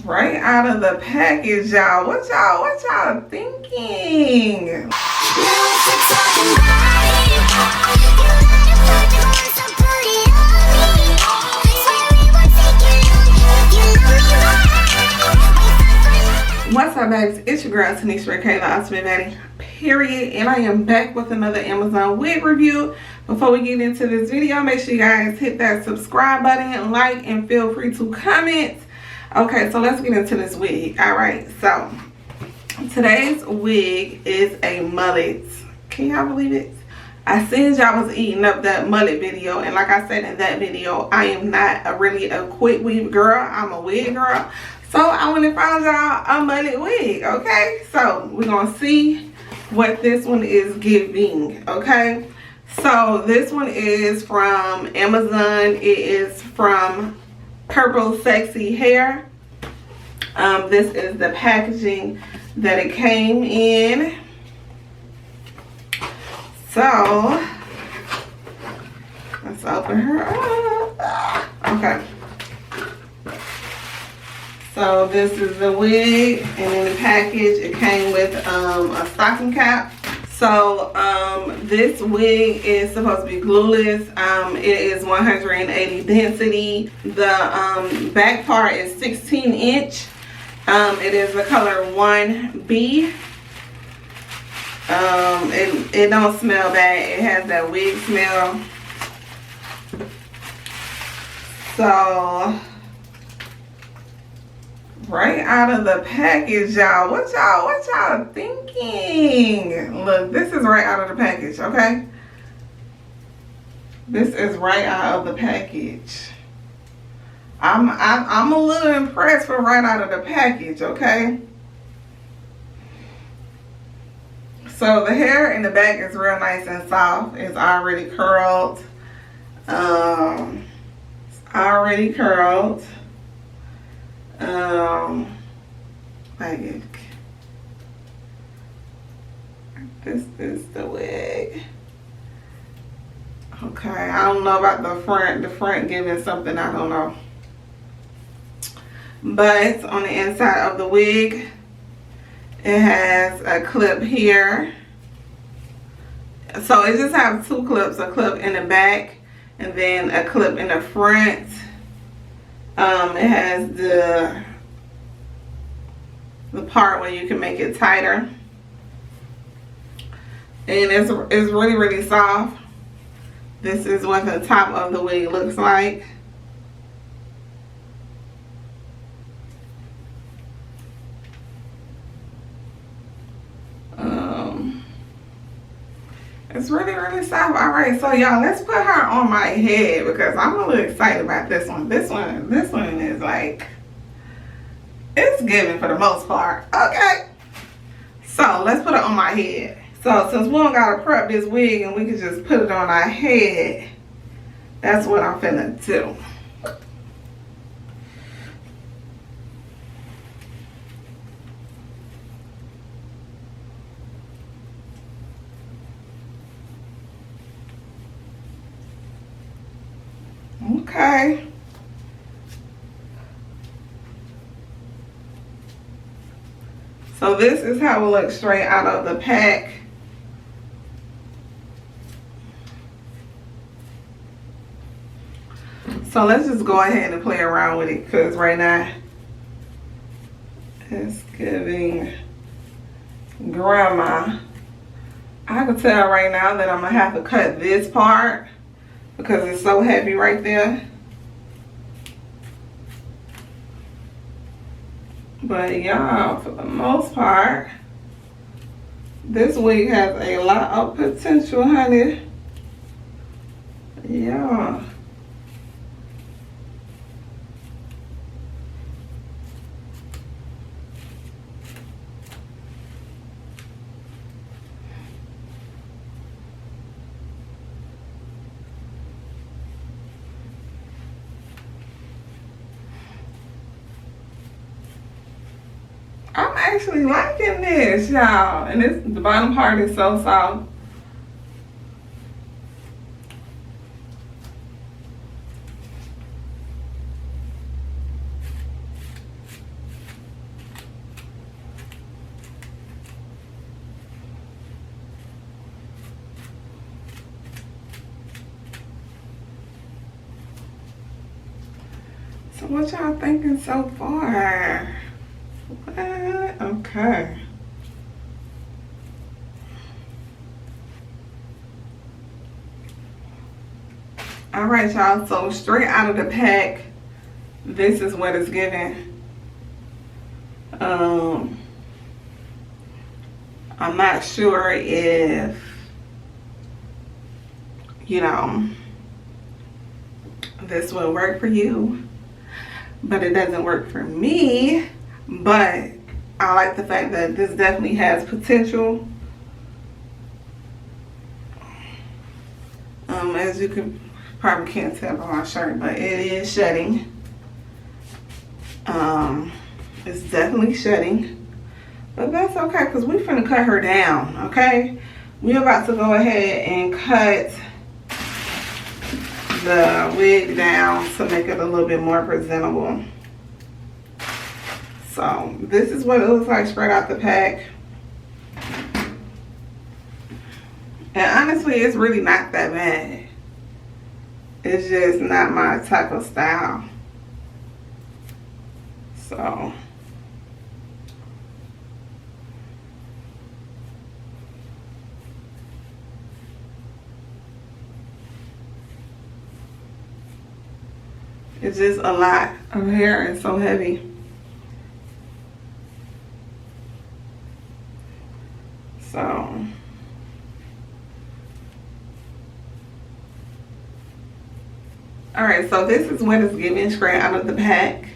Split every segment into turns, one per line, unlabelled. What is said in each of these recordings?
Right out of the package, y'all. What y'all thinking? What's up, babies? It's your girl Tanisha Kayla, Ultimate Baddie, period. And I am back with another Amazon wig review. Before we get into this video, make sure you guys hit that subscribe button, like, and feel free to comment. Okay, so let's get into this wig. All right, so today's wig is a mullet. Can y'all believe it? I seen y'all was eating up that mullet video, and like I said in that video, I am not really a quick weave girl. I'm a wig girl. So I went and found y'all a mullet wig, okay? So we're gonna see what this one is giving, okay? So this one is from Amazon. It is from Purple Sexy Hair. This is the packaging that it came in. So let's open her up. Okay. So this is the wig, and in the package it came with a stocking cap. So this wig is supposed to be glueless. It is 180 density. The back part is 16 inch. It is the color 1B. It don't smell bad. It has that wig smell. So right out of the package, y'all. What y'all thinking? Look, this is right out of the package, okay? This is right out of the package. I'm a little impressed for right out of the package, okay? So the hair in the back is real nice and soft. It's already curled. Already curled. Like this is the wig. Okay, I don't know about the front. The front giving something, I don't know. But on the inside of the wig, it has a clip here. So it just has two clips, a clip in the back and then a clip in the front. It has the part where you can make it tighter. And it's really, really soft. This is what the top of the wig looks like. It's really, really soft. All right, so y'all, let's put her on my head because I'm a little excited about this one. This one is like, it's giving for the most part. Okay, so let's put it on my head. So since we don't gotta prep this wig and we can just put it on our head, that's what I'm finna do. Okay. So this is how it looks straight out of the pack. So let's just go ahead and play around with it because right now it's giving grandma. I can tell right now that I'm gonna have to cut this part because it's so heavy right there. But y'all, for the most part, this wig has a lot of potential, honey. Yeah. I'm actually liking this, y'all. And the bottom part is so soft. What y'all thinking so far? What? Okay. All right, y'all. So straight out of the pack, this is what it's giving. I'm not sure if, you know, this will work for you, but it doesn't work for me. But I like the fact that this definitely has potential. As you can probably can't tell by my shirt, but it is shedding. It's definitely shedding, but that's okay because we're finna cut her down. Okay, we're about to go ahead and cut the wig down to make it a little bit more presentable. So this is what it looks like straight out the pack. And honestly, it's really not that bad. It's just not my type of style. So it's just a lot of hair and so heavy. So all right, so this is what it's giving straight out of the pack.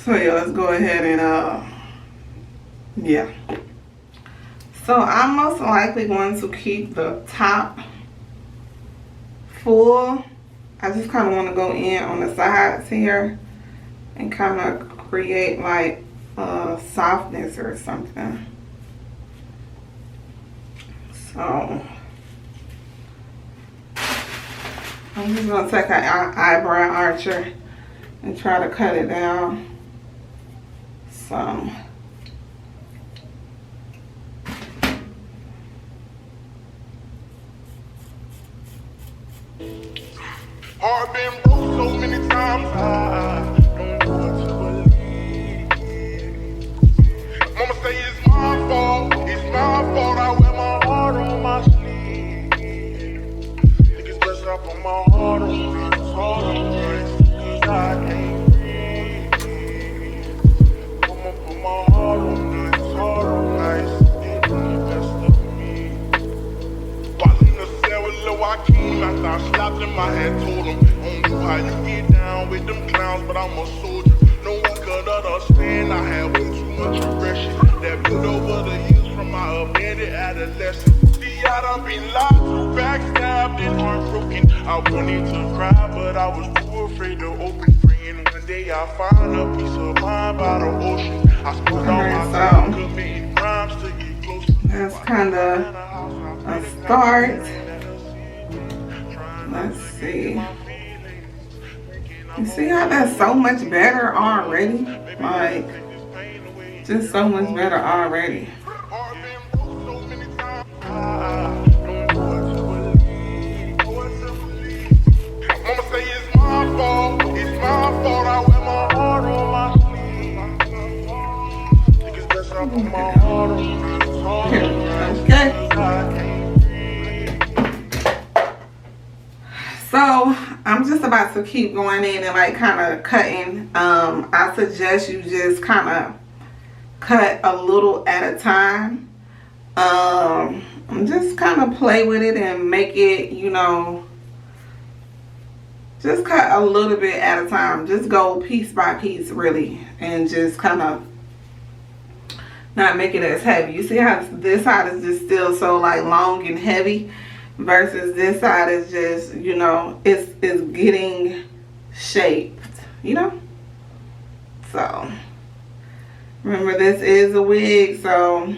So yeah, let's go ahead and yeah. So I'm most likely going to keep the top full. I just kind of want to go in on the sides here and kind of create like softness or something. So I'm just going to take an eyebrow archer and try to cut it down some.
Heart been broke so many times, I don't know what to believe. Mama say it's my fault, I wear my heart on my sleeve. Niggas best I put my heart on me, it's hard on me, cause I can't breathe. I'ma put my heart on me, it's hard on nights, getting the best of me. While in the cell with Lil Joaquin, after I slapped him, I had told him, I don't know how you get down with them clowns, but I'm a soldier. No one could understand, I had way too much aggression that built over the years from my abandoned adolescence. See, I done been lied to, backstabbed and heartbroken. I wanted to cry, but I was too afraid to open. Praying one day I'll find a peace of mind by the ocean. I spent all my time committing crimes to get close.
That's kind of a start. Let's see. You see how that's so much better already? Like, just so much better already.
Mama say it's my fault, I wear my heart on my sleeve. Niggas best I put my heart on, it's hard on me.
Okay. So I'm just about to keep going in and like kind of cutting. I suggest you just kind of cut a little at a time. Just kind of play with it and make it, you know, just cut a little bit at a time. Just go piece by piece really, and just kind of not make it as heavy. You see how this side is just still so like long and heavy, versus this side is just, you know, it's getting shaped, you know. So remember, this is a wig, so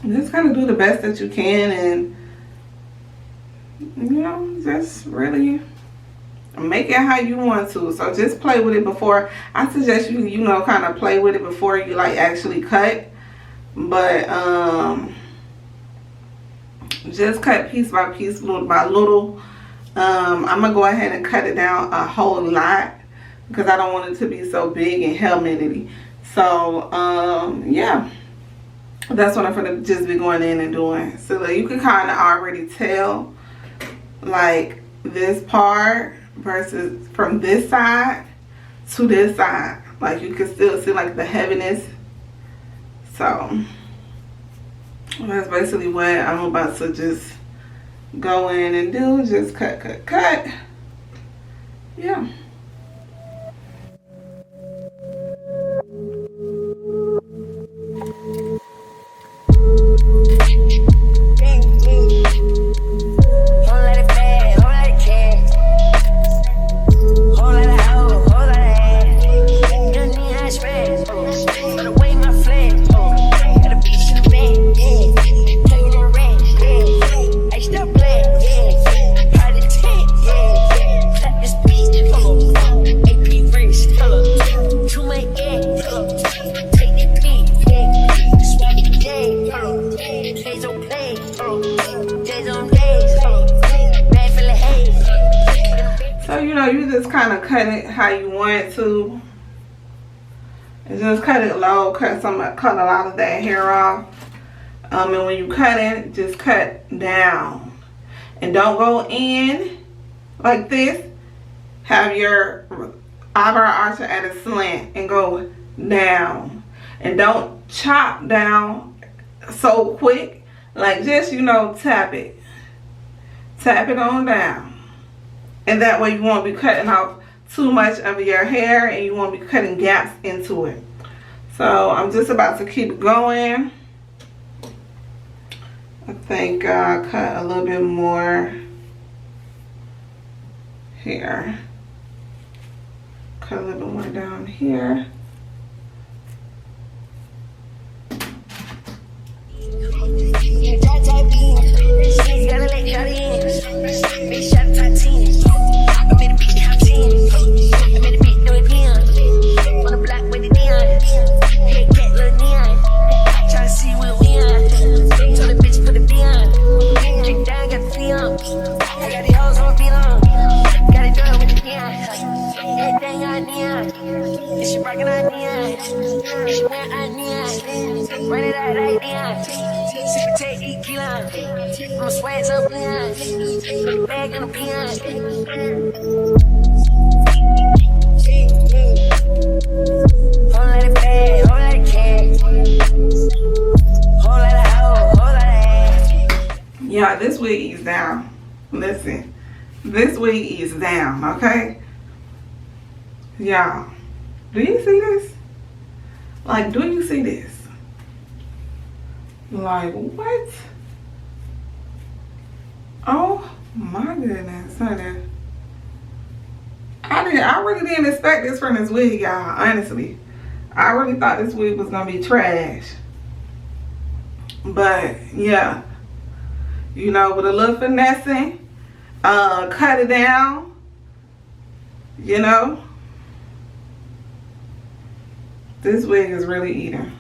just kind of do the best that you can and you know, just really make it how you want to. So just play with it before. I suggest you, you know, kind of play with it before you like actually cut. But just cut piece by piece, little by little. I'm gonna go ahead and cut it down a whole lot because I don't want it to be so big and helmety. So yeah, that's what I'm gonna just be going in and doing. So that you can kind of already tell like this part versus from this side to this side. Like you can still see like the heaviness. So that's basically what I'm about to just go in and do. Just cut, cut, cut. Yeah. So you know, you just kind of cut it how you want to, and just cut it low. Cut a lot of that hair off. And when you cut it, just cut down, and don't go in like this. Have your eyebrow archer at a slant and go down, and don't chop down so quick. Like just, you know, tap it on down. And that way you won't be cutting off too much of your hair, and you won't be cutting gaps into it. So I'm just about to keep going. I think I'll cut a little bit more here. Cut a little bit more down here. Yeah, this wig is down. Listen, this wig is down, okay? Y'all, do you see this? Like, do you see this? Like, what? Oh my goodness, honey. I really didn't expect this from this wig, y'all, honestly. I really thought this wig was gonna be trash. But yeah, you know, with a little finessing, cut it down, you know. This wig is really eating.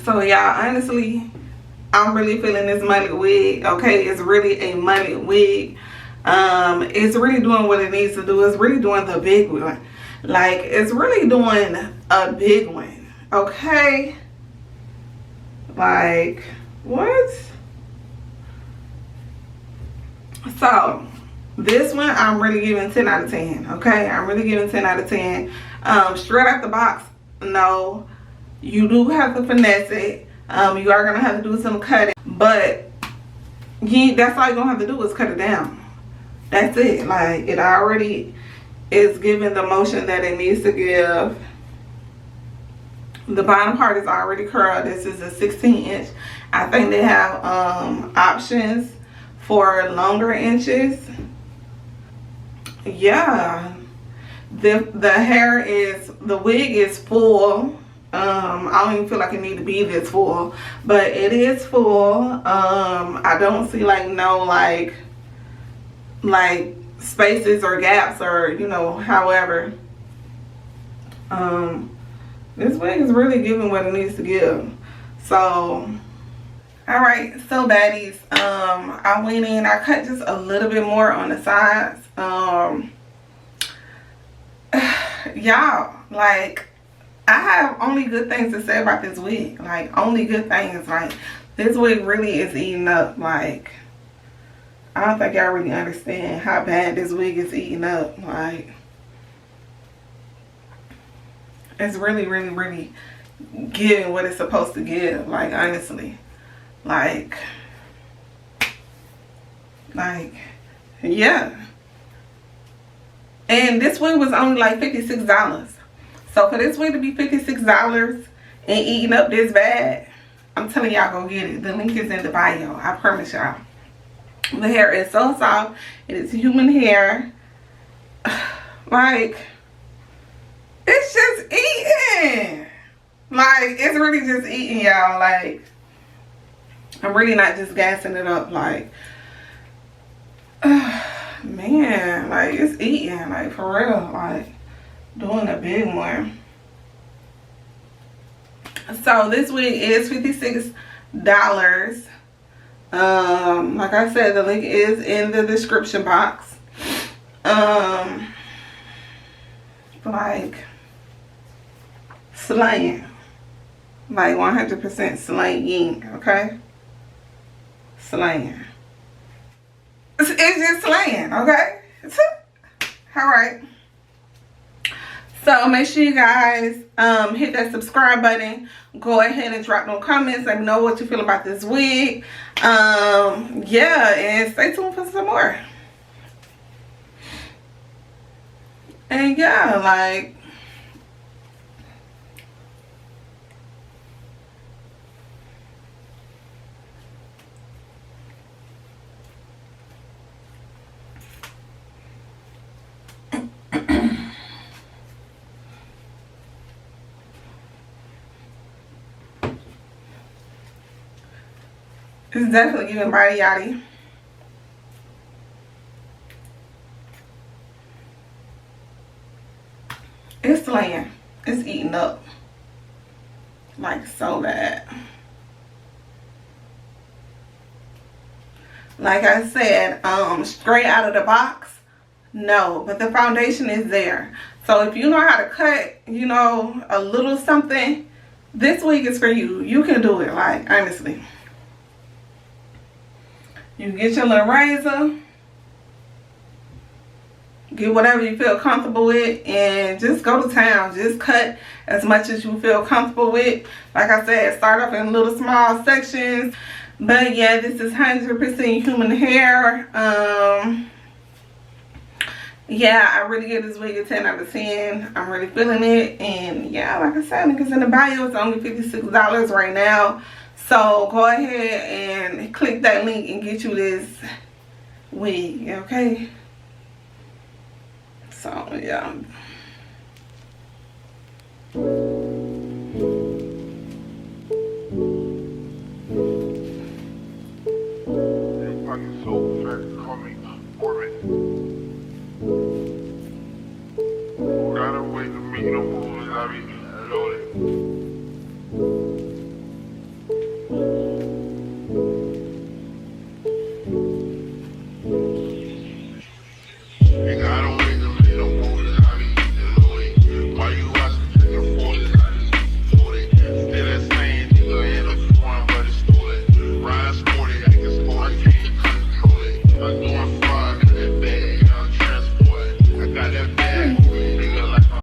So y'all, honestly, I'm really feeling this mullet wig. Okay, it's really a mullet wig. It's really doing what it needs to do. It's really doing the big one. Like, it's really doing a big one. Okay, like what? So this one I'm really giving 10 out of 10. Okay, I'm really giving 10 out of 10. Straight out the box, no, you do have to finesse it. You are gonna have to do some cutting, but that's all you're gonna have to do is cut it down. That's it. Like, it already is giving the motion that it needs to give. The bottom part is already curled. This is a 16-inch. I think they have options for longer inches. Yeah, the hair is, the wig is full. I don't even feel like it need to be this full, but it is full. I don't see like no like spaces or gaps or, you know, however. This wig is really giving what it needs to give. So alright, so baddies, I went in, I cut just a little bit more on the sides. Y'all, like, I have only good things to say about this wig. Like, only good things. Like, this wig really is eating up. Like, I don't think y'all really understand how bad this wig is eating up. Like, it's really, really, really giving what it's supposed to give. Like, honestly. Like, yeah. And this wig was only like $56. So for this wig to be $56 and eating up this bad, I'm telling y'all, go get it. The link is in the bio. I promise y'all. The hair is so soft. It is human hair. Like, it's just eating. Like, it's really just eating, y'all. Like, I'm really not just gassing it up. Like, man, like, it's eating. Like, for real. Like, doing a big one. So this wig is $56. Like I said, the link is in the description box. Like, slaying. Like 100% slaying, okay? Slaying. It's just slaying, okay? Alright. So make sure you guys hit that subscribe button. Go ahead and drop no comments. Let me know what you feel about this wig. Yeah, and stay tuned for some more. And yeah, like, it's definitely giving body yachty. It's slaying. It's eating up. Like, so bad. Like I said, straight out of the box, no. But the foundation is there. So if you know how to cut, you know, a little something, this wig is for you. You can do it, like, honestly. You get your little razor, get whatever you feel comfortable with, and just go to town. Just cut as much as you feel comfortable with. Like I said, start off in little small sections. But yeah, this is 100% human hair. Yeah, I really give this wig a 10 out of 10. I'm really feeling it. And yeah, like I said, link is in the bio. It's only $56 right now. So go ahead and click that link and get you this wig, okay? So yeah.
Everybody's so fat, call me Orbit. Gotta wait to meet no more, I be loaded.